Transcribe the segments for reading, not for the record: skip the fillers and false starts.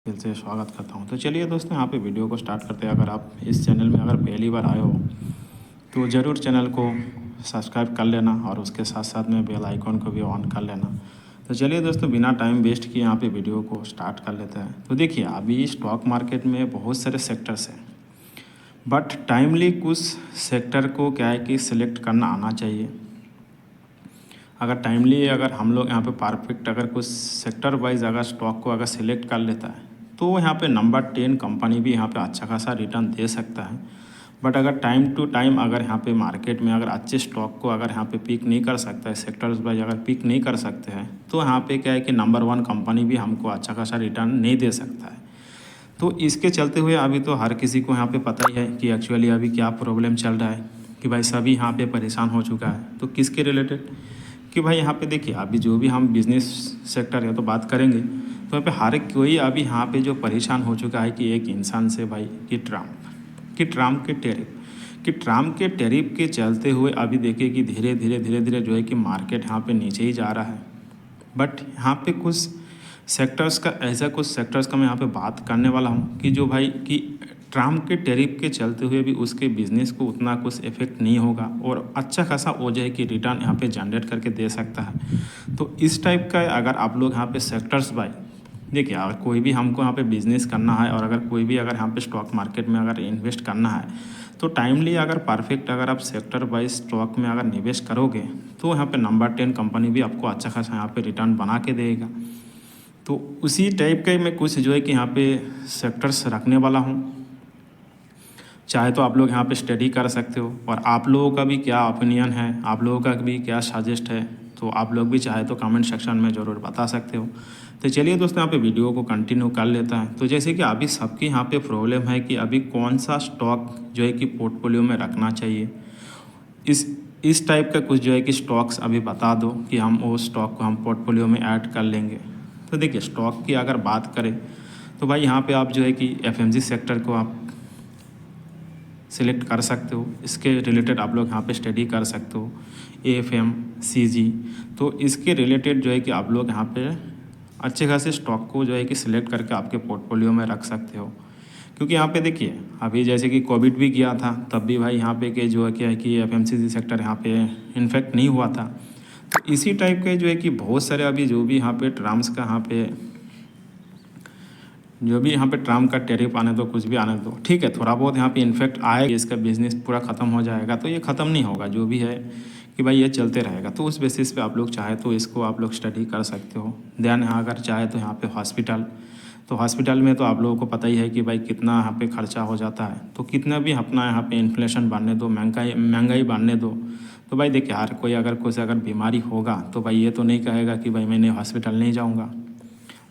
दिल से स्वागत करता हूँ। तो चलिए दोस्तों, यहाँ पे वीडियो को स्टार्ट करते हैं। अगर आप इस चैनल में अगर पहली बार आए हो तो ज़रूर चैनल को सब्सक्राइब कर लेना और उसके साथ साथ में बेल आइकॉन को भी ऑन कर लेना। तो चलिए दोस्तों, बिना टाइम वेस्ट किए यहाँ पे वीडियो को स्टार्ट कर लेते हैं। तो देखिए, अभी स्टॉक मार्केट में बहुत सारे सेक्टर्स हैं, बट टाइमली कुछ सेक्टर को क्या है कि सिलेक्ट करना आना चाहिए। अगर टाइमली अगर हम लोग यहाँ पे परफेक्ट अगर कुछ सेक्टर वाइज अगर स्टॉक को अगर सिलेक्ट कर लेता है तो यहाँ पे नंबर 10 कंपनी भी यहाँ पे अच्छा खासा रिटर्न दे सकता है। बट अगर टाइम टू टाइम अगर यहाँ पे मार्केट में अगर अच्छे स्टॉक को अगर यहाँ पे पिक नहीं कर सकता है, सेक्टर्स वाइज अगर पिक नहीं कर सकते हैं, तो यहाँ पे क्या है कि नंबर 1 कंपनी भी हमको अच्छा खासा रिटर्न नहीं दे सकता है। तो इसके चलते हुए अभी तो हर किसी को यहाँ पे पता ही है कि एक्चुअली अभी क्या प्रॉब्लम चल रहा है, कि भाई सभी यहाँ पे परेशान हो चुका है। तो किसके रिलेटेड, कि भाई यहाँ पे देखिए, अभी जो भी हम बिज़नेस सेक्टर है तो बात करेंगे, तो यहाँ पे हर कोई अभी यहाँ पे जो परेशान हो चुका है कि एक इंसान से भाई कि ट्रम्प के टैरिफ के चलते हुए अभी देखिए कि धीरे धीरे जो है कि मार्केट यहाँ पे नीचे ही जा रहा है। बट यहाँ पे कुछ सेक्टर्स का मैं यहाँ पे बात करने वाला हूँ कि जो भाई कि ट्रम्प के टैरिफ के चलते हुए भी उसके बिज़नेस को उतना कुछ इफेक्ट नहीं होगा और अच्छा खासा वो जो है कि रिटर्न यहाँ पे जनरेट करके दे सकता है। तो इस टाइप का अगर आप लोग यहाँ पे सेक्टर्स बाय देखिए, अगर कोई भी हमको यहाँ पे बिज़नेस करना है और अगर कोई भी अगर यहाँ पे स्टॉक मार्केट में अगर इन्वेस्ट करना है, तो टाइमली अगर परफेक्ट अगर आप सेक्टर वाइज स्टॉक में अगर निवेश करोगे तो यहाँ पे नंबर 10 कंपनी भी आपको अच्छा खासा यहाँ पे रिटर्न बना के देगा। तो उसी टाइप का मैं कुछ जो है कि यहाँ पे सेक्टर्स रखने वाला हूँ। चाहे तो आप लोग यहाँ पे स्टडी कर सकते हो, और आप लोगों का भी क्या ओपिनियन है, आप लोगों का भी क्या सजेस्ट है, तो आप लोग भी चाहे तो कमेंट सेक्शन में ज़रूर बता सकते हो। तो चलिए दोस्तों, यहाँ पे वीडियो को कंटिन्यू कर लेता है। तो जैसे कि अभी सबकी यहाँ पे प्रॉब्लम है कि अभी कौन सा स्टॉक जो है कि पोर्टफोलियो में रखना चाहिए। इस टाइप का कुछ जो है कि स्टॉक्स अभी बता दो कि हम वो स्टॉक को हम पोर्टफोलियो में ऐड कर लेंगे। तो देखिए, स्टॉक की अगर बात करें तो भाई यहाँ पे आप जो है कि एफएमजी सेक्टर को आप सिलेक्ट कर सकते हो। इसके रिलेटेड आप लोग यहाँ पे स्टडी कर सकते हो, AFMCG। तो इसके रिलेटेड जो है कि आप लोग यहाँ पे अच्छे खासे स्टॉक को जो है कि सिलेक्ट करके आपके पोर्टफोलियो में रख सकते हो। क्योंकि यहाँ पे देखिए, अभी जैसे कि कोविड भी गया था, तब भी भाई यहाँ पे के जो है क्या है कि FMCG सेक्टर यहाँ पे इन्फेक्ट नहीं हुआ था। तो इसी टाइप के जो है कि बहुत सारे अभी जो भी यहाँ पे ट्रम्प्स का यहाँ पे जो भी यहाँ पे ट्रम्प का टैरिफ आने दो, कुछ भी आने दो, ठीक है, थोड़ा बहुत यहाँ पे इन्फेक्ट आएगा, इसका बिजनेस पूरा ख़त्म हो जाएगा, तो ये ख़त्म नहीं होगा, जो भी है कि भाई ये चलते रहेगा। तो उस बेसिस पे आप लोग चाहे तो इसको आप लोग स्टडी कर सकते हो। ध्यान यहाँ अगर चाहे तो यहाँ पे हॉस्पिटल, तो हॉस्पिटल में तो आप लोगों को पता ही है कि भाई कितना यहाँ पे खर्चा हो जाता है। तो कितना भी अपना यहाँ पे इन्फ्लेशन बढ़ने दो, महंगाई बढ़ने दो, तो भाई देखिए, हर कोई अगर कुछ अगर बीमारी होगा तो भाई ये तो नहीं कहेगा कि भाई मैंने हॉस्पिटल नहीं जाऊँगा।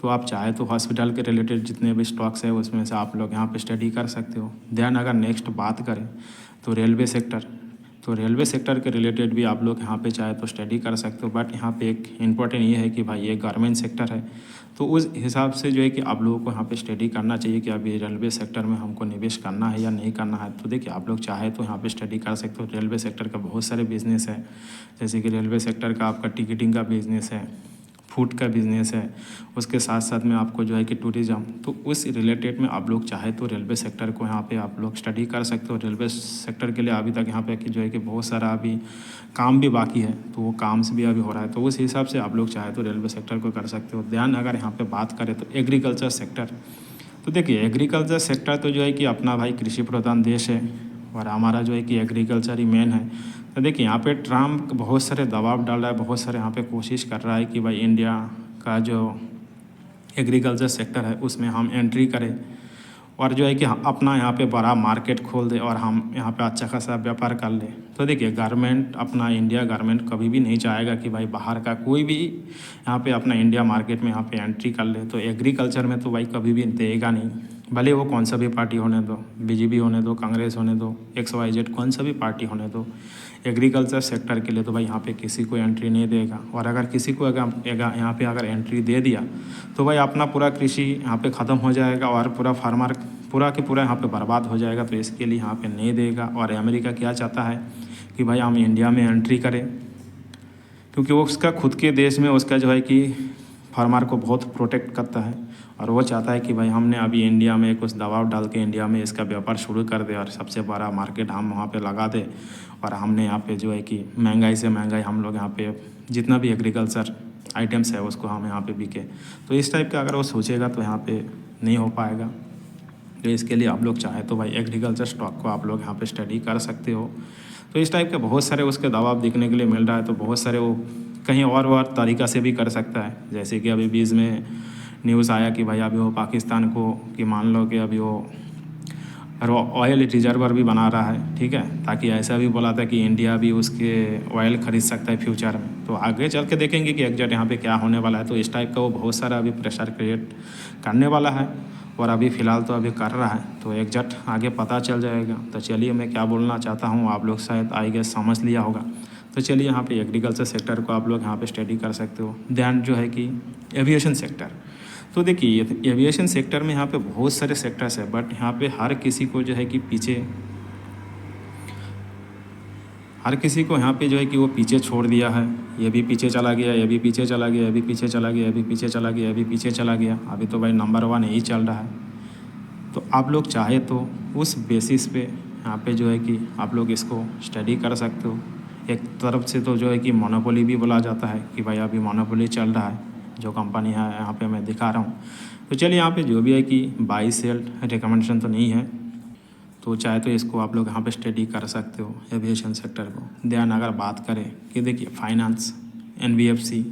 तो आप चाहे तो हॉस्पिटल के रिलेटेड जितने भी स्टॉक्स है उसमें से आप लोग यहाँ पे स्टडी कर सकते हो। ध्यान अगर नेक्स्ट बात करें तो रेलवे सेक्टर, तो रेलवे सेक्टर के रिलेटेड भी आप लोग यहाँ पे चाहे तो स्टडी कर सकते हो। बट यहाँ पे एक इम्पॉर्टेंट ये है कि भाई ये गवर्नमेंट सेक्टर है, तो उस हिसाब से जो है कि आप लोगों को यहाँ पे स्टडी करना चाहिए कि अभी रेलवे सेक्टर में हमको निवेश करना है या नहीं करना है। तो देखिए, आप लोग चाहे तो यहाँ पे स्टडी कर सकते हो। रेलवे सेक्टर का बहुत सारे बिजनेस है, जैसे कि रेलवे सेक्टर का आपका टिकटिंग का बिजनेस है, फूड का बिज़नेस है, उसके साथ साथ में आपको जो है कि टूरिज़्म, तो उस रिलेटेड में आप लोग चाहे तो रेलवे सेक्टर को यहाँ पे आप लोग स्टडी कर सकते हो। रेलवे सेक्टर के लिए अभी तक यहाँ पे कि जो है कि बहुत सारा अभी काम भी बाकी है, तो वो काम से भी अभी हो रहा है, तो उस हिसाब से आप लोग चाहे तो रेलवे सेक्टर को कर सकते हो। ध्यान अगर यहाँ पर बात करें तो एग्रीकल्चर सेक्टर, तो देखिए एग्रीकल्चर सेक्टर तो जो है कि अपना भाई कृषि प्रधान देश है और हमारा जो है कि एग्रीकल्चर ही मेन है। तो देखिए, यहाँ पे ट्रम्प बहुत सारे दबाव डाल रहा है, बहुत सारे यहाँ पे कोशिश कर रहा है कि भाई इंडिया का जो एग्रीकल्चर सेक्टर है उसमें हम एंट्री करें और जो है कि हम अपना यहाँ पे बड़ा मार्केट खोल दे और हम यहाँ पे अच्छा खासा व्यापार कर ले। तो देखिए, गवर्नमेंट अपना इंडिया गवर्नमेंट कभी भी नहीं चाहेगा कि भाई बाहर का कोई भी यहाँ पे अपना इंडिया मार्केट में यहाँ पे एंट्री कर ले। तो एग्रीकल्चर में तो भाई कभी भी देगा नहीं, भले वो कौन सा भी पार्टी होने दो, BJP होने दो, कांग्रेस होने दो, XYZ कौन सा भी पार्टी होने दो, एग्रीकल्चर सेक्टर के लिए तो भाई यहाँ पे किसी को एंट्री नहीं देगा। और अगर किसी को यहाँ पे अगर एंट्री दे दिया तो भाई अपना पूरा कृषि यहाँ पे ख़त्म हो जाएगा और पूरा फार्मर पूरा के पूरा यहाँ पे बर्बाद हो जाएगा। तो इसके लिए यहाँ पे नहीं देगा। और अमेरिका क्या चाहता है कि भाई हम इंडिया में एंट्री करें, क्योंकि वो उसका खुद के देश में उसका जो है कि फार्मर को बहुत प्रोटेक्ट करता है और वो चाहता है कि भाई हमने अभी इंडिया में कुछ दबाव डाल के इंडिया में इसका व्यापार शुरू कर दे और सबसे बड़ा मार्केट हम वहाँ पे लगा दे और हमने यहाँ पे जो है कि महंगाई से महंगाई हम लोग यहाँ पे जितना भी एग्रीकल्चर आइटम्स है उसको हम यहाँ पे बिके। तो इस टाइप का अगर वो सोचेगा तो यहाँ पे नहीं हो पाएगा। तो इसके लिए आप लोग चाहे तो भाई एग्रीकल्चर स्टॉक को आप लोग यहाँ पे स्टडी कर सकते हो। तो इस टाइप के बहुत सारे उसके दबाव देखने के लिए मिल रहा है। तो बहुत सारे वो कहीं और तरीक़ा से भी कर सकता है। जैसे कि अभी बीच में न्यूज़ आया कि भाई अभी वो पाकिस्तान को कि मान लो कि अभी वो ऑयल रिजर्वर भी बना रहा है, ठीक है, ताकि ऐसा भी बोला था कि इंडिया भी उसके ऑयल ख़रीद सकता है फ्यूचर में। तो आगे चल के देखेंगे कि एग्जैक्ट यहाँ पे क्या होने वाला है। तो इस टाइप का वो बहुत सारा अभी प्रेशर क्रिएट करने वाला है और अभी फ़िलहाल तो अभी कर रहा है। तो एग्जैक्ट आगे पता चल जाएगा। तो चलिए मैं क्या बोलना चाहता हूँ आप लोग शायद आई गेस समझ लिया होगा। तो चलिए यहाँ पे एग्रीकल्चर सेक्टर को आप लोग यहाँ पे स्टडी कर सकते हो। ध्यान जो है कि एविएशन सेक्टर, तो देखिए एविएशन सेक्टर में यहाँ पे बहुत सारे सेक्टर्स है, बट यहाँ पे हर किसी को जो है कि हर किसी को यहाँ पे जो है कि वो पीछे छोड़ दिया है। ये भी पीछे चला गया, ये भी पीछे चला गया, ये भी पीछे चला गया, ये भी पीछे चला गया, ये भी पीछे चला गया। अभी तो भाई नंबर 1 यही चल रहा है। तो आप लोग चाहे तो उस बेसिस पे यहाँ पे जो है कि आप लोग इसको स्टडी कर सकते हो। एक तरफ से तो जो है कि मोनोपोली भी बोला जाता है कि भाई अभी मोनोपोली चल रहा है, जो कंपनी है यहाँ पे मैं दिखा रहा हूँ। तो चलिए यहाँ पे जो भी है कि बाई सेल रिकमेंडेशन तो नहीं है, तो चाहे तो इसको आप लोग यहाँ पे स्टडी कर सकते हो एविएशन सेक्टर को। ध्यान अगर बात करें कि देखिए फाइनेंस, NBFC,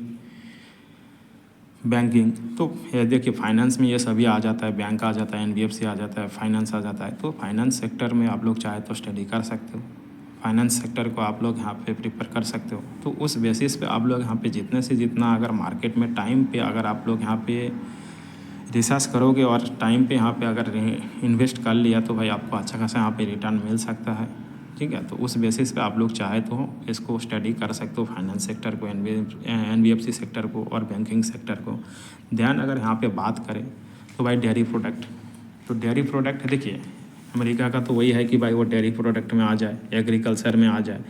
बैंकिंग, तो ये देखिए फाइनेंस में ये सभी आ जाता है, बैंक आ जाता है, NBFC आ जाता है, फाइनेंस आ जाता है। तो फाइनेंस सेक्टर में आप लोग चाहे तो स्टडी कर सकते हो। फाइनेंस सेक्टर को आप लोग यहाँ पे प्रिपेयर कर सकते हो। तो उस बेसिस पे आप लोग यहाँ पे जितने से जितना अगर मार्केट में टाइम पे अगर आप लोग यहाँ पे रिसर्च करोगे और टाइम पे यहाँ पे अगर इन्वेस्ट कर लिया तो भाई आपको अच्छा खासा यहाँ पे रिटर्न मिल सकता है, ठीक है। तो उस बेसिस पे आप लोग चाहे तो इसको स्टडी कर सकते हो, फाइनेंस सेक्टर को, NBFC सेक्टर को और बैंकिंग सेक्टर को। ध्यान अगर यहाँ पे बात करें तो भाई डेयरी प्रोडक्ट, तो डेयरी प्रोडक्ट देखिए अमेरिका का तो वही है कि भाई वो डेयरी प्रोडक्ट में आ जाए, एग्रीकल्चर में आ जाए।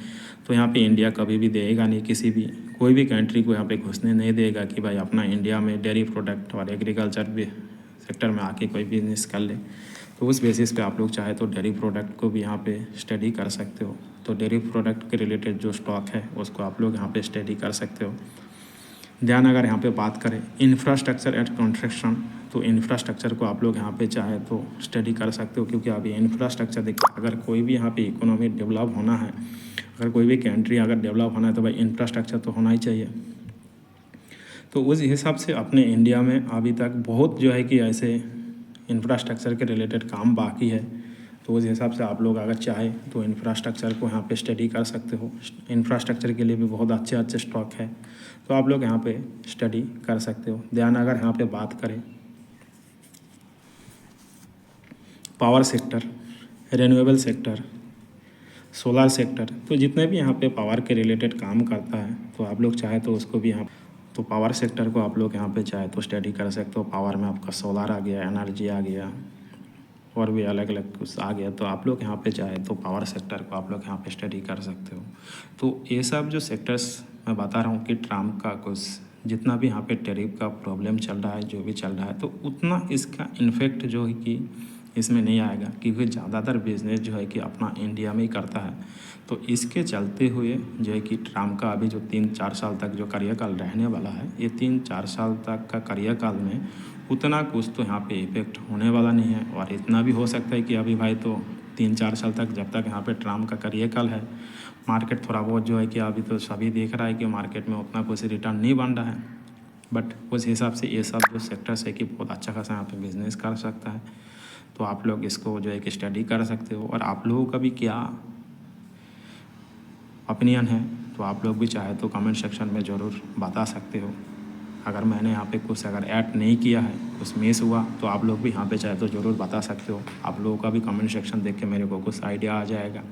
तो यहाँ पे इंडिया कभी भी देगा नहीं, किसी भी कोई भी कंट्री को यहाँ पे घुसने नहीं देगा कि भाई अपना इंडिया में डेयरी प्रोडक्ट और एग्रीकल्चर भी सेक्टर में आके कोई बिजनेस कर ले। तो उस बेसिस पे आप लोग चाहे तो डेयरी प्रोडक्ट को भी यहाँ पे स्टडी कर सकते हो। तो डेयरी प्रोडक्ट के रिलेटेड जो स्टॉक है उसको आप लोग यहाँ पे स्टडी कर सकते हो। ध्यान अगर यहाँ पे बात करें इंफ्रास्ट्रक्चर एंड कंस्ट्रक्शन, तो इंफ्रास्ट्रक्चर को आप लोग यहाँ पे चाहे तो स्टडी कर सकते हो, क्योंकि अभी इंफ्रास्ट्रक्चर देखिए अगर कोई भी यहाँ पे इकोनॉमी डेवलप होना है, अगर कोई भी कंट्री अगर डेवलप होना है तो भाई इंफ्रास्ट्रक्चर तो होना ही चाहिए। तो उस हिसाब से अपने इंडिया में अभी तक बहुत जो है कि ऐसे इंफ्रास्ट्रक्चर के रिलेटेड काम बाकी है। तो उस हिसाब से आप लोग अगर चाहे तो इंफ्रास्ट्रक्चर को यहाँ पे स्टडी कर सकते हो। इंफ्रास्ट्रक्चर के लिए भी बहुत अच्छे अच्छे स्टॉक है, तो आप लोग यहाँ पे स्टडी कर सकते हो। ध्यान अगर यहाँ पे बात करें power sector, renewable sector, solar sector, तो जितने भी यहाँ पे पावर के रिलेटेड काम करता है तो आप लोग चाहे तो उसको भी यहाँ, तो पावर सेक्टर को आप लोग यहाँ पे चाहे तो स्टडी कर सकते हो। पावर में आपका सोलर आ गया, एनर्जी आ गया और भी अलग अलग कुछ आ गया। तो आप लोग यहाँ पे चाहे तो पावर सेक्टर को आप लोग यहाँ पे स्टडी कर सकते हो। तो ये सब जो सेक्टर्स मैं बता रहा हूँ कि ट्रम्प का कुछ जितना भी यहाँ पे टैरिफ का प्रॉब्लम चल रहा है, जो भी चल रहा है, तो उतना इसका इन्फेक्ट जो है कि इसमें नहीं आएगा, क्योंकि ज़्यादातर बिजनेस जो है कि अपना इंडिया में ही करता है। तो इसके चलते हुए जो है कि ट्रम्प का अभी जो 3-4 साल तक जो कार्यकाल रहने वाला है, ये 3-4 साल तक का कार्यकाल में उतना कुछ तो यहाँ पे इफेक्ट होने वाला नहीं है। और इतना भी हो सकता है कि अभी भाई तो 3-4 साल तक जब तक यहाँ पे ट्रम्प का कार्यकाल है, मार्केट थोड़ा बहुत जो है कि अभी तो सभी देख रहा है कि मार्केट में उतना कुछ रिटर्न नहीं बन रहा है, बट उस हिसाब से ये सब जो सेक्टर्स है कि बहुत अच्छा खासा यहाँ पे बिजनेस कर सकता है। तो आप लोग इसको जो है कि स्टडी कर सकते हो। और आप लोगों का भी क्या ओपिनियन है तो आप लोग भी चाहे तो कमेंट सेक्शन में ज़रूर बता सकते हो। अगर मैंने यहाँ पे कुछ अगर ऐड नहीं किया है, कुछ मिस हुआ, तो आप लोग भी यहाँ पे चाहे तो ज़रूर बता सकते हो। आप लोगों का भी कमेंट सेक्शन देख के मेरे को कुछ आइडिया आ जाएगा,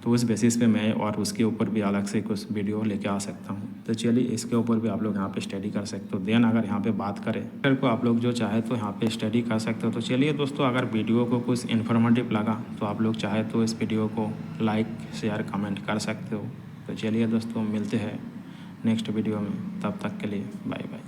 तो उस बेसिस पे मैं और उसके ऊपर भी अलग से कुछ वीडियो लेके आ सकता हूँ। तो चलिए इसके ऊपर भी आप लोग यहाँ पे स्टडी कर सकते हो। देन अगर यहाँ पे बात करें फिर को आप लोग जो चाहे तो यहाँ पे स्टडी कर सकते हो। तो चलिए दोस्तों, अगर वीडियो को कुछ इन्फॉर्मेटिव लगा तो आप लोग चाहे तो इस वीडियो को लाइक, शेयर, कमेंट कर सकते हो। तो चलिए दोस्तों, मिलते हैं नेक्स्ट वीडियो में, तब तक के लिए बाय बाय।